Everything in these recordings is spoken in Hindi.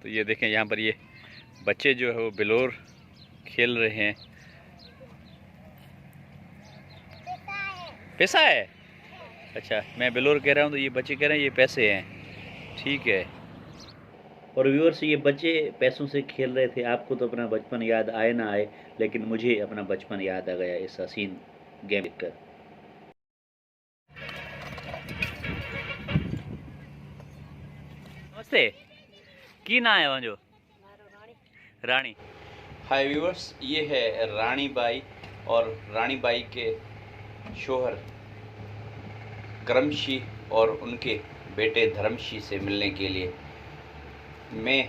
तो ये देखें यहाँ पर ये बच्चे जो है वो बिलोर खेल रहे हैं। पैसा है? अच्छा, मैं बिलोर कह रहा हूँ तो ये बच्चे कह रहे हैं ये पैसे हैं। ठीक है। और व्यूअर्स, ये बच्चे पैसों से खेल रहे थे। आपको तो अपना बचपन याद आए ना आए, लेकिन मुझे अपना बचपन याद आ गया इस हसीन गेम देखकर। नमस्ते, की ना है वहाँ जो? रानी। हाय व्यूअर्स, ये है रानी बाई और रानी बाई के शोहर करमशी और उनके बेटे धर्मशी से मिलने के लिए मैं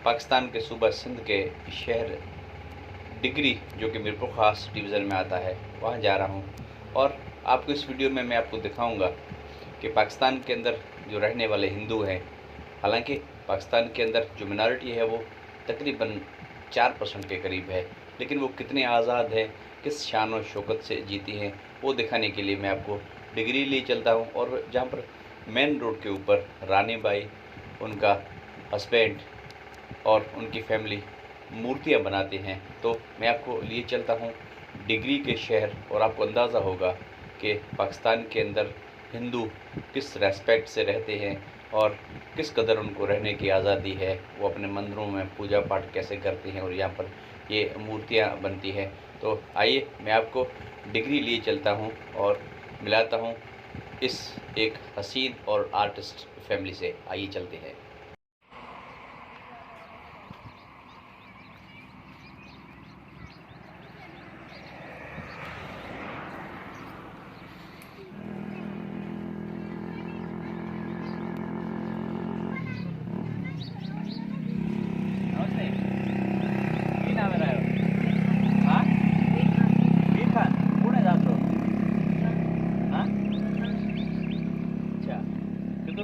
पाकिस्तान के सूबा सिंध के शहर डिगरी, जो कि मीरपुर ख़ास डिवीज़न में आता है, वहाँ जा रहा हूँ। और आपको इस वीडियो में मैं आपको दिखाऊंगा कि पाकिस्तान के अंदर जो रहने वाले हिंदू हैं, हालांकि पाकिस्तान के अंदर जो मिनॉरिटी है वो तकरीबन 4% के करीब है, लेकिन वो कितने आज़ाद हैं, किस शान और शौकत से जीती हैं, वो दिखाने के लिए मैं आपको डिगरी ले चलता हूँ। और जहाँ पर मेन रोड के ऊपर रानी बाई, उनका हस्बैंड और उनकी फैमिली मूर्तियाँ बनाते हैं, तो मैं आपको लिए चलता हूँ डिगरी के शहर। और आपको अंदाज़ा होगा कि पाकिस्तान के अंदर हिंदू किस रेस्पेक्ट से रहते हैं और किस कदर उनको रहने की आज़ादी है, वो अपने मंदिरों में पूजा पाठ कैसे करते हैं और यहाँ पर ये मूर्तियाँ बनती हैं। तो आइए मैं आपको डिगरी लिए चलता हूँ और मिलाता हूँ इस एक हसीन और आर्टिस्ट फैमिली से। आइए चलते हैं।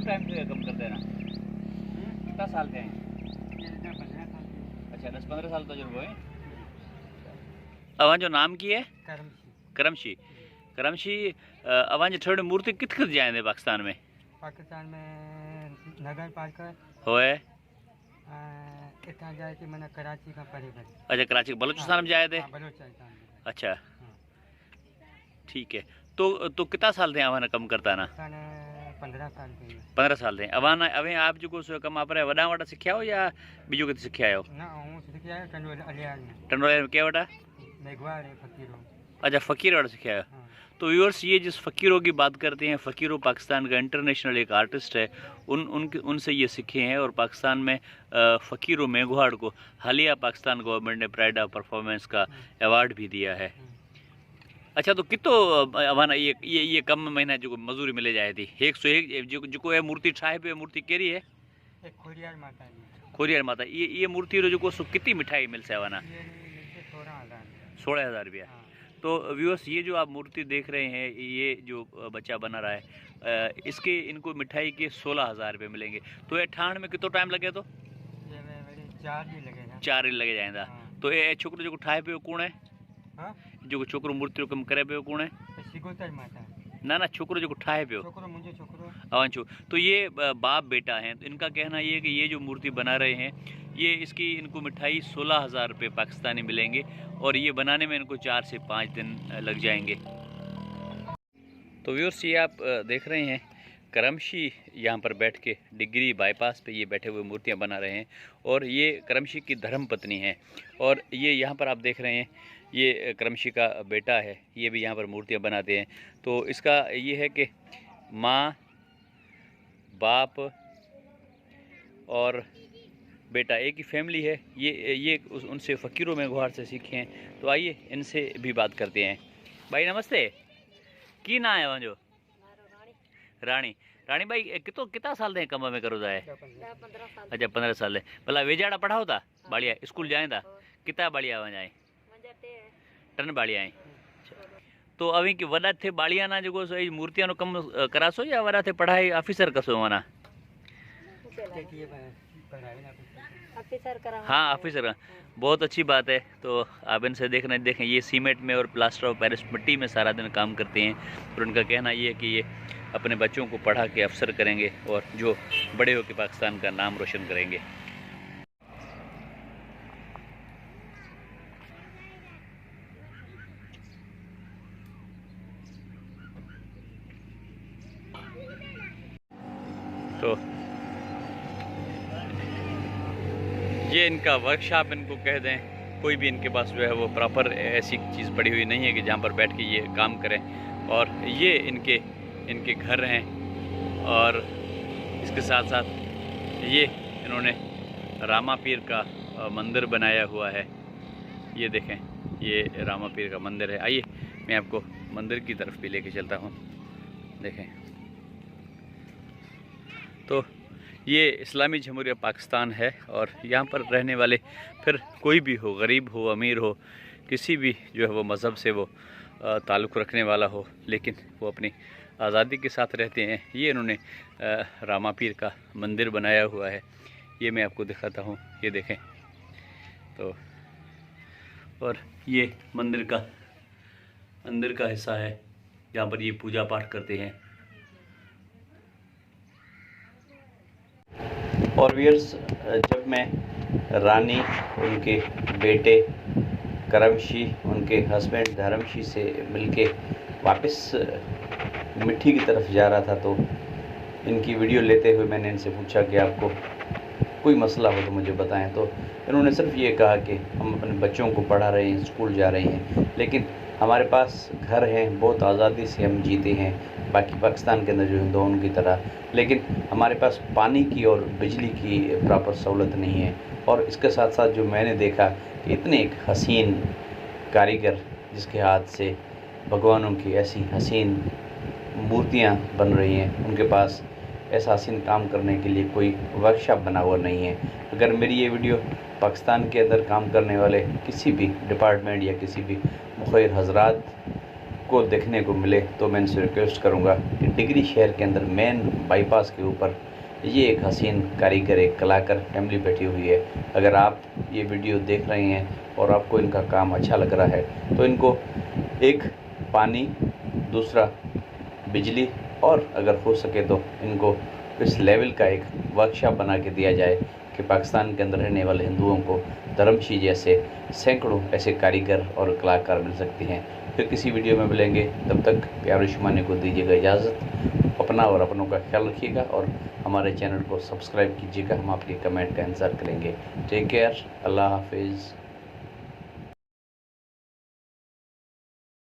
टाइम से कम कर देना। कितना साल के हैं? अच्छा, 10-15 साल तजुर्बा है। अवां जो नाम की है? करमशी। करमशी, अवां जो थोड़ी मूर्ति कित कित जाए पाकिस्तान में? पाकिस्तान में नगर पार्क होए इतना जाए कि मैंने कराची का परे। अच्छा, कराची बलूचिस्तान में जाए थे? बलूचिस्तान। अच्छा, ठीक है। तो कितना साल थे अवां कम करता ना? 15 साल थे। 15 साल थे अवां। अवे आप जो कम आप वॾा वॾा सिखिया हो या बीजो किथे सिखिया हो? ना हूँ सिखिया है टंडोलिया में। टंडोलिया में क्या वटा? मेघवाड़ है, फकीरों। अच्छा, फ़कीर वटा सिखिया है। तो व्यूअर्स, ये जिस फ़कीरों की बात करते हैं, फ़कीरों पाकिस्तान का इंटरनेशनल एक आर्टिस्ट है, उनसे ये सीखे हैं। और पाकिस्तान में फ़कीरों मेघवाड़ को हालिया पाकिस्तान गवर्नमेंट ने प्राइड ऑफ परफॉर्मेंस का अवार्ड भी दिया है। अच्छा, तो कितो अवाना ये कम महीना जो मजूरी मिले जाए थी? 101 जो है मूर्ति ठाहे पे मूर्ति केरी है? खोरियार माता। खोरियार माता। ये मूर्ति रो जो कितनी मिठाई मिल से अवाना? 16,000 रुपया। तो व्यूअर्स, ये जो आप मूर्ति देख रहे हैं, ये जो बच्चा बना रहा है, इसके इनको मिठाई के 16,000 रुपये मिलेंगे। तो ये ठाण में कितना टाइम लगे? तो 4 दिन लगे जाएगा। तो ये छोकरो जो ठाहे पे कौन है? जो छोकरो मूर्ति कम करे पे कौन है? ना ना, छोकरो जो ठाहे पे अवांचो। तो ये बाप बेटा हैं। तो इनका कहना ये है कि ये जो मूर्ति बना रहे हैं, ये इसकी इनको मिठाई 16,000 रुपये पाकिस्तानी मिलेंगे और ये बनाने में इनको 4 से 5 दिन लग जाएंगे। तो व्यूअर्स, ये आप देख रहे हैं करमशी यहाँ पर बैठ के डिगरी बाईपास पे ये बैठे हुए मूर्तियाँ बना रहे हैं। और ये करमशी की धर्मपत्नी हैं। और ये यहाँ पर आप देख रहे हैं, ये करमशी का बेटा है, ये भी यहाँ पर मूर्तियाँ बनाते हैं। तो इसका ये है कि माँ, बाप और बेटा एक ही फैमिली है। ये उनसे फ़कीरों में गुहार से सीखे हैं। तो आइए इनसे भी बात करते हैं। भाई नमस्ते, की ना है वहाँ जो? रानी। रानी भाई, कितना साल थे कम में करो जाए? 15 साल। अच्छा, 15 साल है। भला वेजाड़ा पढ़ा होता? बाड़िया स्कूल जाए था? कितना बाड़िया वहाँ जाए? टन बाड़िया है। तो अभी की वड़ा थे बाड़िया ना जो सही मूर्तियां कम करासो या वड़ा थे पढ़ाई ऑफिसर कसो वना? हाँ, ऑफिसर। बहुत अच्छी बात है। तो आप इनसे देखें, ये सीमेंट में और प्लास्टर ऑफ पेरिस मिट्टी में सारा दिन काम करते हैं। और उनका कहना ये है कि ये अपने बच्चों को पढ़ा के अफसर करेंगे और जो बड़े होकर पाकिस्तान का नाम रोशन करेंगे। ये इनका वर्कशॉप इनको कह दें, कोई भी इनके पास जो है वो प्रॉपर ऐसी चीज़ पड़ी हुई नहीं है कि जहाँ पर बैठ के ये काम करें। और ये इनके घर हैं, और इसके साथ साथ ये इन्होंने रामा पीर का मंदिर बनाया हुआ है। ये देखें, ये रामा पीर का मंदिर है। आइए मैं आपको मंदिर की तरफ भी लेके चलता हूँ। देखें तो ये इस्लामी जमहूरिया पाकिस्तान है, और यहाँ पर रहने वाले फिर कोई भी हो, गरीब हो, अमीर हो, किसी भी जो है वो मज़हब से वो ताल्लुक़ रखने वाला हो, लेकिन वो अपनी आज़ादी के साथ रहते हैं। ये इन्होंने रामा पीर का मंदिर बनाया हुआ है। ये मैं आपको दिखाता हूँ, ये देखें। तो और ये मंदिर का अंदर का हिस्सा है, जहाँ पर ये पूजा पाठ करते हैं। और व्यूअर्स, जब मैं रानी, उनके बेटे करमशी, उनके हस्बैंड धर्मशी से मिलके वापस मिट्टी की तरफ जा रहा था, तो इनकी वीडियो लेते हुए मैंने इनसे पूछा कि आपको कोई मसला हो तो मुझे बताएं। तो इन्होंने सिर्फ ये कहा कि हम अपने बच्चों को पढ़ा रहे हैं, स्कूल जा रहे हैं, लेकिन हमारे पास घर हैं, बहुत आज़ादी से हम जीते हैं, बाकी पाकिस्तान के अंदर जो हिंदुओं उनकी तरह, लेकिन हमारे पास पानी की और बिजली की प्रॉपर सहूलत नहीं है। और इसके साथ साथ जो मैंने देखा कि इतने एक हसीन कारीगर, जिसके हाथ से भगवानों की ऐसी हसीन मूर्तियाँ बन रही हैं, उनके पास ऐसा हसीन काम करने के लिए कोई वर्कशॉप बना हुआ नहीं है। अगर मेरी ये वीडियो पाकिस्तान के अंदर काम करने वाले किसी भी डिपार्टमेंट या किसी भी मुखिर हजरात को देखने को मिले, तो मैं इनसे रिक्वेस्ट करूँगा कि डिग्री शहर के अंदर मेन बाईपास के ऊपर ये एक हसीन कारीगर, एक कलाकार फैमिली बैठी हुई है। अगर आप ये वीडियो देख रहे हैं और आपको इनका काम अच्छा लग रहा है, तो इनको एक पानी, दूसरा बिजली, और अगर हो सके तो इनको इस लेवल का एक वर्कशॉप बना के दिया जाए कि पाकिस्तान के अंदर रहने वाले हिंदुओं को धर्मशी जैसे सैकड़ों ऐसे कारीगर और कलाकार मिल सकते हैं। फिर किसी वीडियो में मिलेंगे, तब तक प्यारे शुमाने को दीजिएगा इजाज़त। अपना और अपनों का ख्याल रखिएगा, और हमारे चैनल को सब्सक्राइब कीजिएगा। हम आपके कमेंट का इंतज़ार करेंगे। टेक केयर, अल्लाह हाफिज़।